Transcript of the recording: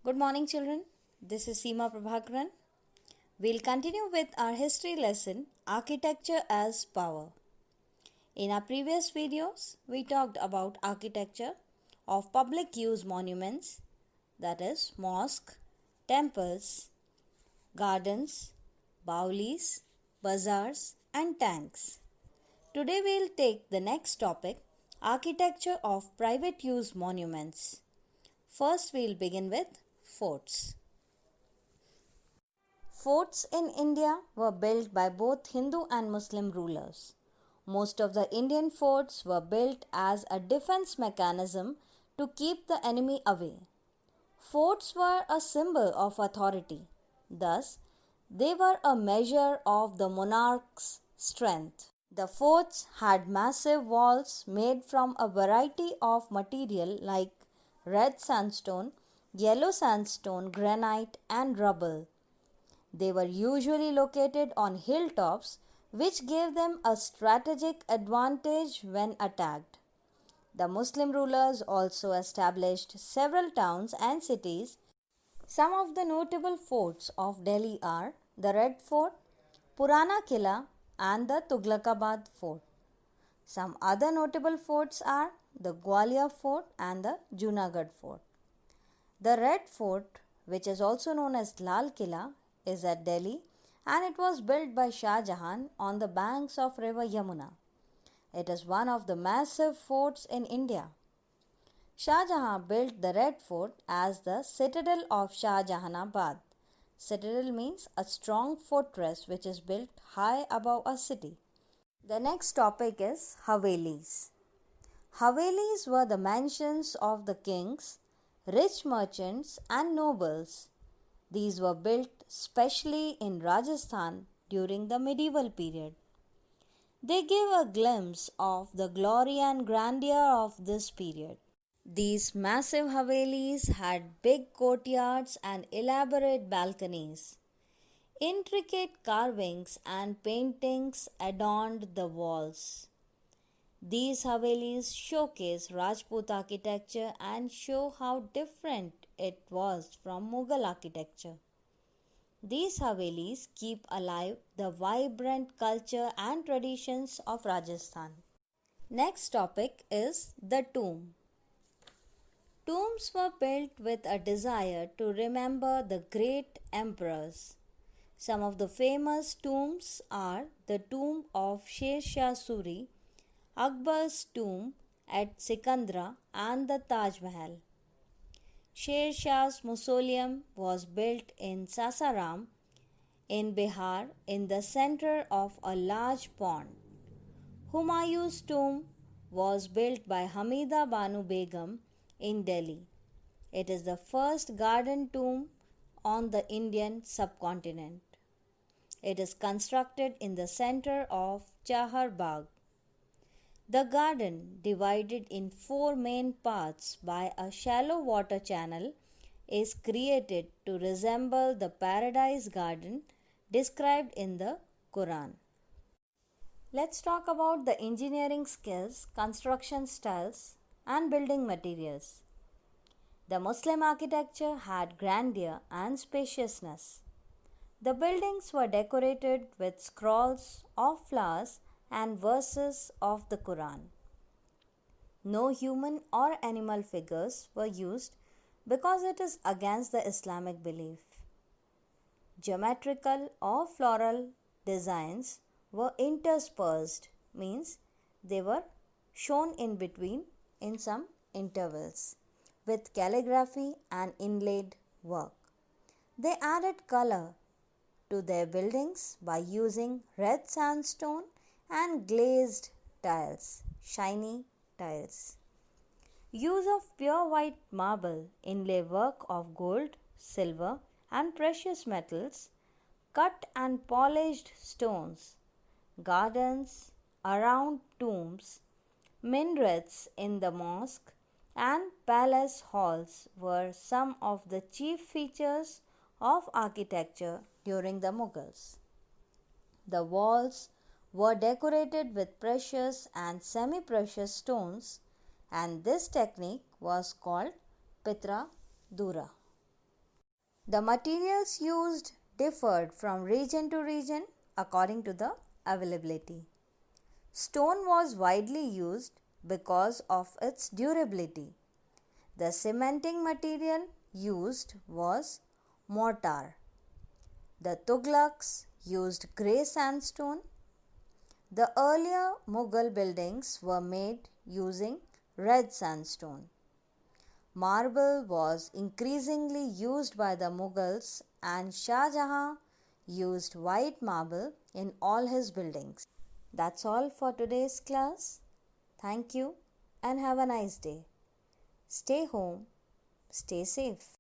Good morning, children. This is Seema Prabhakaran. We'll continue with our history lesson Architecture as Power. In our previous videos, we talked about architecture of public use monuments, that is, mosque, temples, gardens, baulis, bazaars, and tanks. Today, we'll take the next topic architecture of private use monuments. First, we'll begin with forts. Forts in India were built by both Hindu and Muslim rulers. Most of the Indian forts were built as a defense mechanism to keep the enemy away. Forts were a symbol of authority. Thus, they were a measure of the monarch's strength. The forts had massive walls made from a variety of material like red sandstone, yellow sandstone, granite, and rubble. They were usually located on hilltops, which gave them a strategic advantage when attacked. The Muslim rulers also established several towns and cities. Some of the notable forts of Delhi are the Red Fort, Purana Killa, and the Tughlakabad Fort. Some other notable forts are the Gwalior Fort and the Junagadh Fort. The Red Fort, which is also known as Lal Killa, is at Delhi and it was built by Shah Jahan on the banks of river Yamuna. It is one of the massive forts in India. Shah Jahan built the Red Fort as the citadel of Shah Jahanabad. Citadel means a strong fortress which is built high above a city. The next topic is Havelis. Havelis were the mansions of the kings, rich merchants, and nobles. These were built specially in Rajasthan during the medieval period. They give a glimpse of the glory and grandeur of this period. These massive Havelis had big courtyards and elaborate balconies. Intricate carvings and paintings adorned the walls. These Havelis showcase Rajput architecture and show how different it was from Mughal architecture. These Havelis keep alive the vibrant culture and traditions of Rajasthan. Next topic is the tomb. Tombs were built with a desire to remember the great emperors. Some of the famous tombs are the tomb of Sher Shah Suri, Akbar's tomb at Sikandra, and the Taj Mahal. Sher Shah's mausoleum was built in Sasaram in Bihar in the center of a large pond. Humayun's tomb was built by Hamida Banu Begum in Delhi. It is the first garden tomb on the Indian subcontinent. It is constructed in the center of Chahar Bagh. The garden, divided in four main parts by a shallow water channel, is created to resemble the paradise garden described in the Quran. Let's talk about the engineering skills, construction styles, and building materials. The Muslim architecture had grandeur and spaciousness. The buildings were decorated with scrolls of flowers and verses of the Quran. No human or animal figures were used because it is against the Islamic belief. Geometrical or floral designs were interspersed, means they were shown in between in some intervals with calligraphy and inlaid work. They added color to their buildings by using red sandstone and glazed tiles, shiny tiles. Use of pure white marble, inlay work of gold, silver, and precious metals, cut and polished stones, gardens around tombs, minarets in the mosque, and palace halls were some of the chief features of architecture during the Mughals. The walls were decorated with precious and semi precious stones, and this technique was called Pitra Dura. The materials used differed from region to region according to the availability. Stone was widely used because of its durability. The cementing material used was mortar. The Tughlaqs used grey sandstone. The earlier Mughal buildings were made using red sandstone. Marble was increasingly used by the Mughals, and Shah Jahan used white marble in all his buildings. That's all for today's class. Thank you and have a nice day. Stay home, stay safe.